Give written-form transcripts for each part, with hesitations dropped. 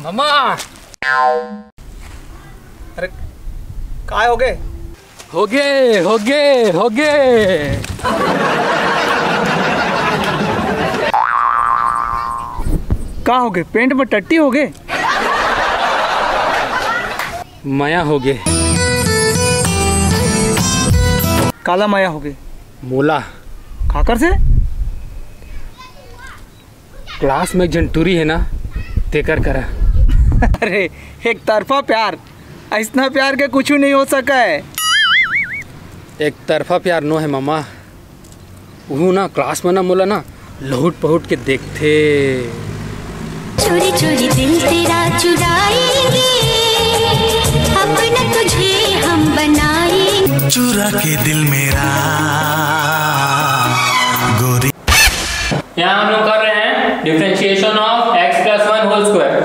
मामा। अरे काय हो गए? हो गए। का हो गए? पेंट में टट्टी हो गए? माया हो गए। काला माया हो गए? मोला खाकर से? क्लास में एक जंटूरी है ना, तेकर करा। अरे एक तरफा प्यार, ऐसा प्यार के कुछ नहीं हो सका है। एक तरफा प्यार नो है मामा। वो ना क्लास में ना मोला ना लहुट पहुट के देखते। चोरी चोरी दिल तेरा चुराएंगे, अपना तुझे हम बनाएंगे। चुरा के दिल मेरा गोरी। यहाँ हम लोग कर रहे हैं differentiation of x + 1 whole square.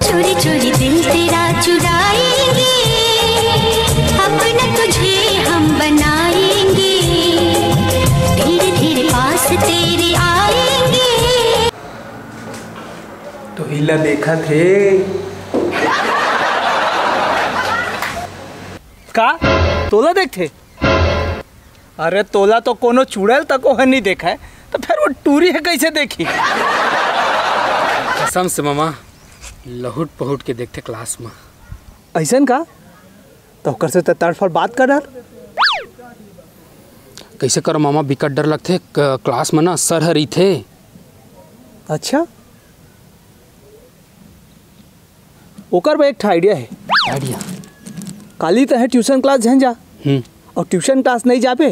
चोरी चोरी दिल तेरा चुराएंगे, अपना तुझे हम बनाएंगे। धीरे धीरे पास तेरे आएंगे। तो हिला देखा थे का? तोला देखते? अरे तोला तो कोनो चुड़ैल तक वो नहीं देखा है, तो फिर वो टूरी है कैसे देखी? कसम से मामा लहुट पहुट के देखते क्लास में। ऐसा का? तो कर से तड़फड़ बात कर डर कैसे करो मामा, बिकट डर लगते। क्लास में ना सर हरी थे। अच्छा, ओकर में एक आइडिया है। आइडिया? काली तो है ट्यूशन क्लास जहन जा, और ट्यूशन क्लास नहीं जाबे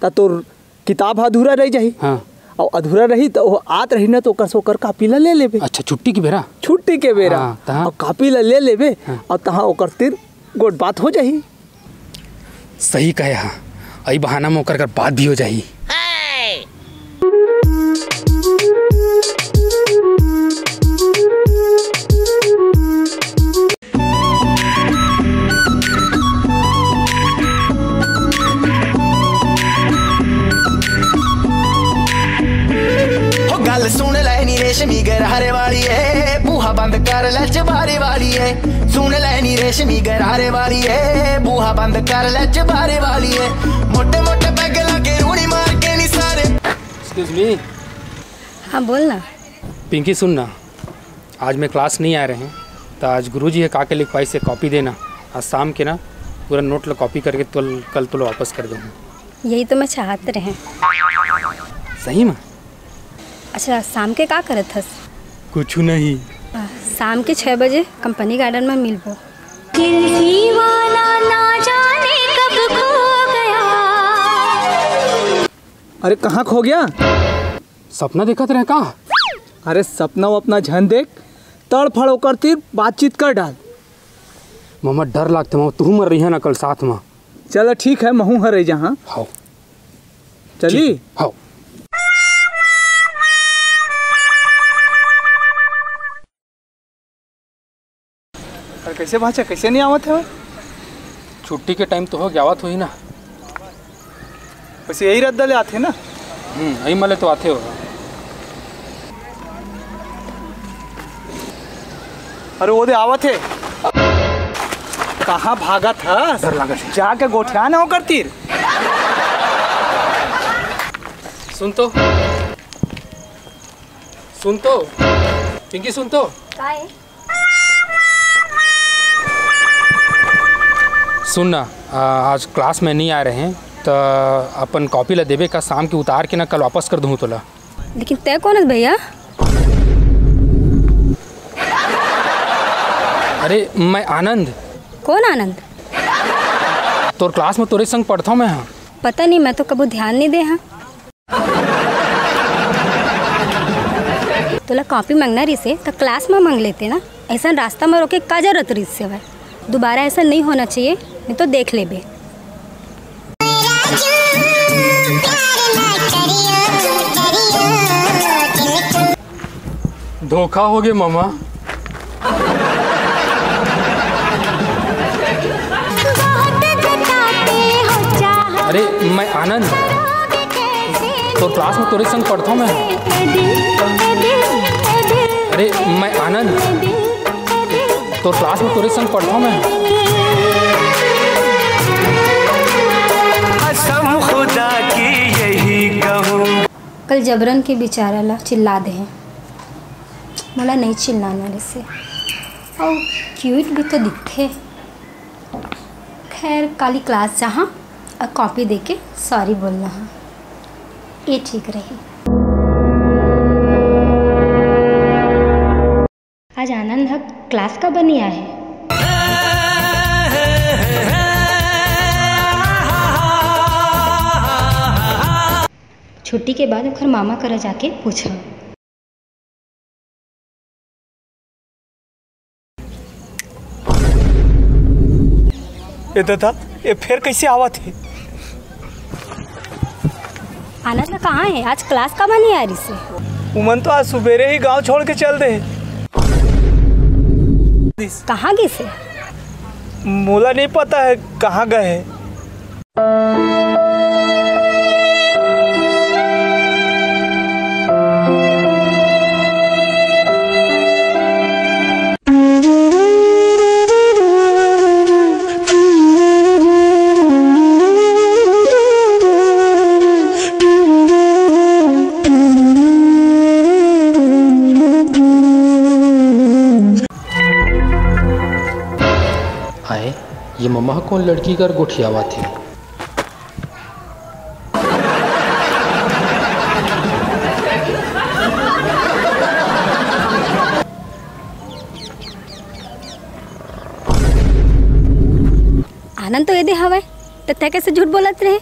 तो तोर किताब अधूरा रह जाही। हाँ। और अधूरा रही तो वो आत रही ना, तो ओकर से ओकर कापी ला ले लेबे। अच्छा, छुट्टी की बेरा? छुट्टी के बेरा। हाँ, और कापी ला ले लेबे। हाँ। और तहाँ ओकर तीर गोट बात हो जाही। सही कहे। हाँ, आई बहाना में ओकर कर बात भी हो जाही। सुन लैनी रेशमी गरारे वाली है, बूहा बंद कर ले चबारे वाली है। सुन लैनी रेशमी गरारे वाली है, बूहा बंद कर ले चबारे वाली है। मोटे मोटे पैग लगे रूनी मार के नहीं सारे। Excuse me. हाँ बोल ना। पिंकी सुन ना, आज मैं क्लास नहीं आ रहे हैं, तो आज गुरुजी है काके लिखवाई से कॉपी देना। आज शाम के ना पूरा नोट ला कॉपी करके कल तो वापस कर दूँगा। यही तो मैं चाहते रहे। सही में? अच्छा, शाम के का करत हस? कुछ नहीं। शाम के 6 बजे कंपनी गार्डन में मिलबो। दीवाना ना जाने कब खो गया। अरे कहाँ खो गया? सपना देखत रहे का? अरे सपना वो अपना झन देख, तड़फड़ होकर तीर बातचीत कर डाल। मामा डर लगता मामा, तू मर रही है ना कल साथ में। चलो ठीक है, महू हरे जहाँ। हाँ चली। हाँ। कैसे भाषा कैसे नहीं आवत है? छुट्टी के टाइम तो हो गया आवत हो ही ना। वैसे यही रद्द ले आते ना। यही मले तो आते हो। अरे वो दे आवत है। कहाँ भागा था? डर लगा से। जाके गोठिया ना हो करती। सुन तो पिंकी, सुन तो। सुन ना, आज क्लास में नहीं आ रहे हैं, तो अपन कॉपी ला देवे का शाम के उतार के ना कल वापस कर दूँ तोला। लेकिन तय कौन है भैया? अरे मैं आनंद। कौन आनंद? तोर क्लास में तोरे संग पढ़ता हूँ मैं। हाँ पता नहीं, मैं तो कभी ध्यान नहीं दे। हाँ तोला कॉपी मांगना रही से तो क्लास में मांग लेते ना। ऐसा रास्ता में रोके का जरूरत रही से भाई। दोबारा ऐसा नहीं होना चाहिए, नहीं तो देख ले बे। धोखा हो गया मामा। बहुत जताते हो चाह। अरे मैं आनंद। तो क्लास में तोरे संग पढ़ता हूँ मैं। अरे मैं आनंद, तो क्लास में तोरे संग पढ़ता हूँ मैं। कसम खुदा की यही कहूँ। कल जबरन के बेचारा ला चिल्ला दे हैं, मला नहीं चिल्लाना वैसे, और क्यूट भी तो दिखे। खैर काली क्लास जहाँ और कॉपी देके सॉरी बोलना है, ये ठीक रही। आज आनंद हक क्लास का बनिया है। छुट्टी के बाद ओकर मामा कर जाके पूछा। ये दादा ये फिर कैसे आवा थे? आनंद कहाँ है? आज क्लास का बनी यार इसे। उमन तो आज सुबेरे ही गांव छोड़ के चल दे। कहाँ गए से? मोला नहीं पता है कहाँ गए। आए ये मम्मा कौन लड़की कर गोठियावा थी। आनंद तो ये दे हवा तो तय कैसे झूठ बोलत रहे?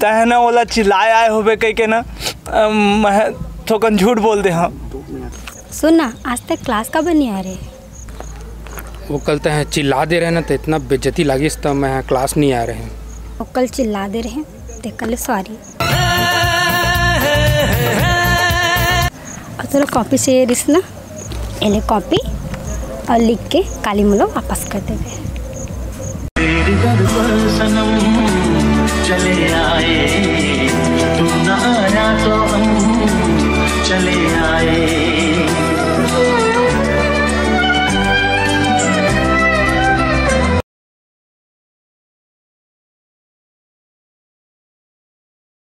तह ना ओला चिल्लाए आए होबे कह के ना मैं थोकन झूठ बोल दे। हाँ सुन ना, आज तक क्लास का बनी आ रहे। वो कल तय चिल्ला दे रहे ना तो इतना बेइज्जती लगी तो मैं क्लास नहीं आ रहे हैं। वो कल चिल्ला दे रहे देख कल सॉरी। और थोड़ा कॉपी से रिस ना इन्हें कॉपी और लिख के काली मुलो वापस कर देवे। सनम चले आए, तू ना आया तो